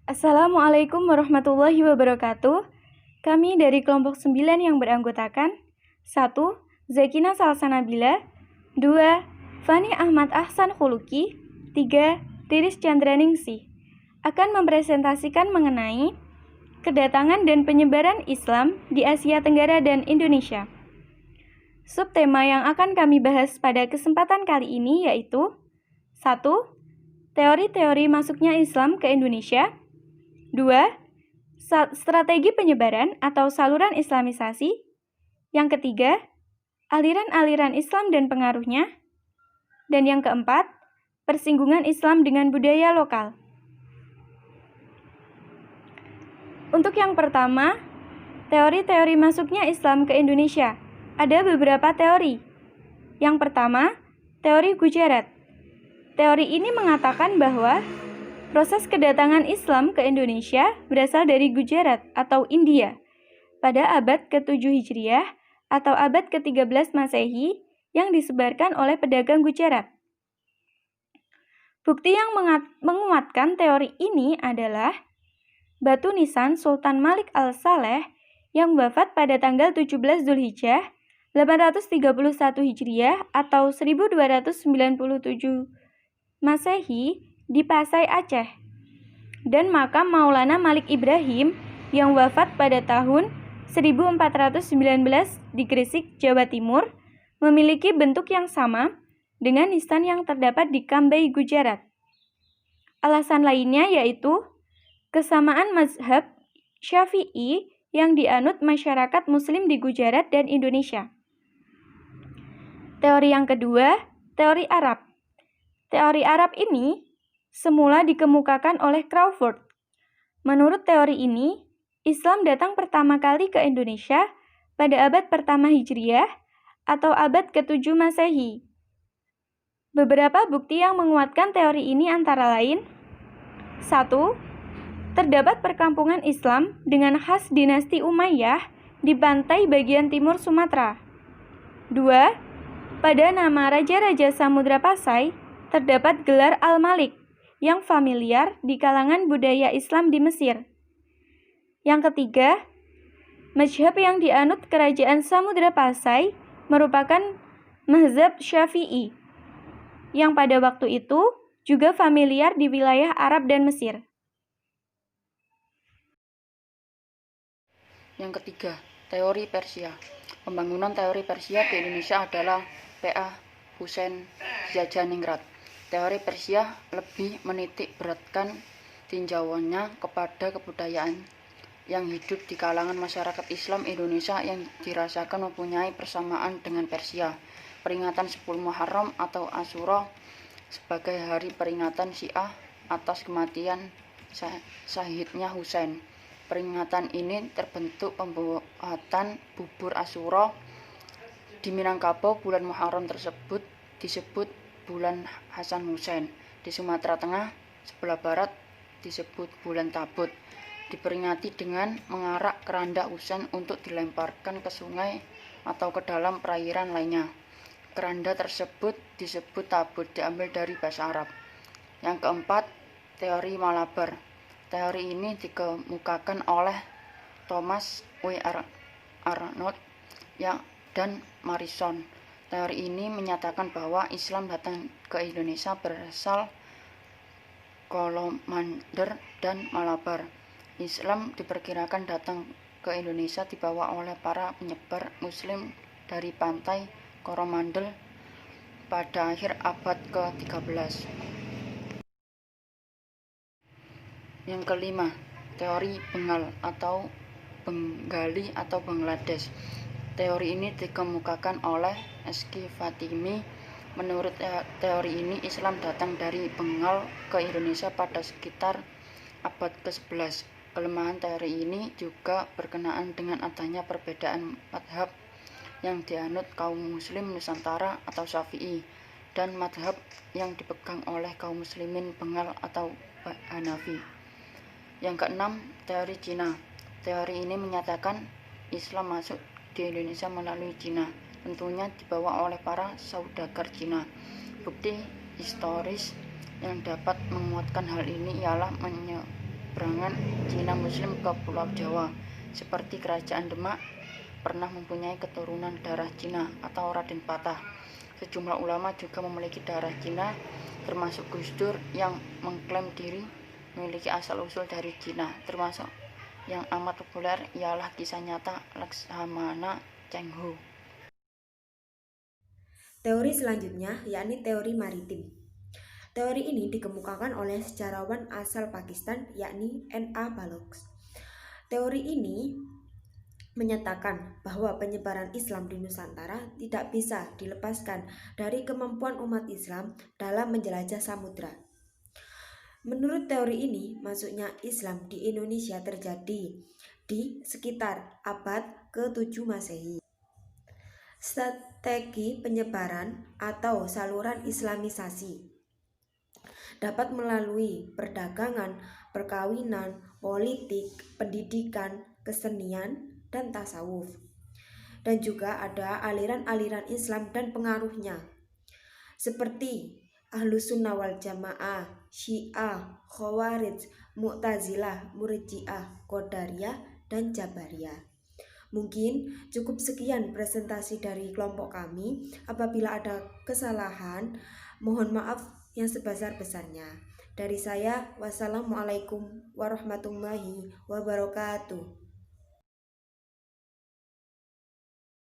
Assalamualaikum warahmatullahi wabarakatuh. Kami dari kelompok 9 yang beranggotakan 1. Zakina Salsanabila 2. Fani Ahmad Ahsan Khuluki 3. Riris Chandraningsih akan mempresentasikan mengenai kedatangan dan penyebaran Islam di Asia Tenggara dan Indonesia. Subtema yang akan kami bahas pada kesempatan kali ini yaitu 1. Teori-teori masuknya Islam ke Indonesia 2. Strategi penyebaran atau saluran Islamisasi. Yang ketiga, aliran-aliran Islam dan pengaruhnya. Dan yang keempat, persinggungan Islam dengan budaya lokal. Untuk yang pertama, teori-teori masuknya Islam ke Indonesia. Ada beberapa teori. Yang pertama, teori Gujarat. Teori ini mengatakan bahwa proses kedatangan Islam ke Indonesia berasal dari Gujarat atau India pada abad ke-7 Hijriah atau abad ke-13 Masehi yang disebarkan oleh pedagang Gujarat. Bukti yang menguatkan teori ini adalah batu nisan Sultan Malik al-Saleh yang wafat pada tanggal 17 Zulhijjah 831 Hijriah atau 1297 Masehi di Pasai, Aceh, dan makam Maulana Malik Ibrahim yang wafat pada tahun 1419 di Gresik, Jawa Timur, memiliki bentuk yang sama dengan nisan yang terdapat di Cambay, Gujarat. Alasan lainnya yaitu kesamaan mazhab Syafi'i yang dianut masyarakat Muslim di Gujarat dan Indonesia. Teori yang kedua, teori Arab. Teori Arab ini semula dikemukakan oleh Crawford. Menurut teori ini, Islam datang pertama kali ke Indonesia pada abad pertama Hijriah atau abad ke-7 Masehi. Beberapa bukti yang menguatkan teori ini antara lain: 1. Terdapat perkampungan Islam dengan khas dinasti Umayyah di pantai bagian timur Sumatera. 2. Pada nama Raja-Raja Samudra Pasai, terdapat gelar Al-Malik yang familiar di kalangan budaya Islam di Mesir. Yang ketiga, mazhab yang dianut kerajaan Samudra Pasai merupakan mazhab Syafi'i, yang pada waktu itu juga familiar di wilayah Arab dan Mesir. Yang ketiga, teori Persia. Pembangunan teori Persia di Indonesia adalah P.A. Hussein Zajaningrat. Teori Persia lebih menitik beratkan tinjauannya kepada kebudayaan yang hidup di kalangan masyarakat Islam Indonesia yang dirasakan mempunyai persamaan dengan Persia. Peringatan 10 Muharram atau Asyura sebagai hari peringatan Syiah atas kematian syahidnya Husain. Peringatan ini terbentuk pembuatan bubur Asyura di Minangkabau. Bulan Muharram tersebut disebut bulan Hasan Husain. Di Sumatera Tengah sebelah barat disebut bulan Tabut. Diperingati dengan mengarak keranda Husain untuk dilemparkan ke sungai atau ke dalam perairan lainnya. Keranda tersebut disebut tabut, diambil dari bahasa Arab. Yang keempat, teori Malabar. Teori ini dikemukakan oleh Thomas W. Arnold dan Morrison. Teori ini menyatakan bahwa Islam datang ke Indonesia berasal Kolomander dan Malabar. Islam diperkirakan datang ke Indonesia dibawa oleh para penyebar Muslim dari pantai Coromandel pada akhir abad ke-13. Yang kelima, teori Bengal atau Bengali atau Bangladesh. Teori ini dikemukakan oleh Eski Fatimi. Menurut teori ini, Islam datang dari Bengal ke Indonesia pada sekitar abad ke-11. Kelemahan teori ini juga berkenaan dengan adanya perbedaan madhab yang dianut kaum muslim Nusantara atau Syafi'i dan madhab yang dipegang oleh kaum muslimin Bengal atau Hanafi. Yang keenam, teori Cina. Teori ini menyatakan Islam masuk di Indonesia melalui Cina, tentunya dibawa oleh para saudagar Cina. Bukti historis yang dapat menguatkan hal ini ialah menyeberangi penyeberangan Cina Muslim ke Pulau Jawa, seperti Kerajaan Demak pernah mempunyai keturunan darah Cina atau Raden Patah. Sejumlah ulama juga memiliki darah Cina, termasuk Gus Dur yang mengklaim diri memiliki asal-usul dari Cina, termasuk yang amat populer ialah kisah nyata Laksamana Cheng Ho. Teori selanjutnya yakni teori maritim. Teori ini dikemukakan oleh sejarawan asal Pakistan yakni N.A. Baloch. Teori ini menyatakan bahwa penyebaran Islam di Nusantara tidak bisa dilepaskan dari kemampuan umat Islam dalam menjelajah samudra. Menurut teori ini, masuknya Islam di Indonesia terjadi di sekitar abad ke-7 Masehi. Strategi penyebaran atau saluran Islamisasi dapat melalui perdagangan, perkawinan, politik, pendidikan, kesenian, dan tasawuf. Dan juga ada aliran-aliran Islam dan pengaruhnya, seperti Ahlus Sunnah wal Jamaah, Syiah, Khawarij, Mu'tazilah, Murji'ah, Qadariyah, dan Jabariyah. Mungkin cukup sekian presentasi dari kelompok kami. Apabila ada kesalahan, mohon maaf yang sebesar-besarnya. Dari saya, wassalamualaikum warahmatullahi wabarakatuh.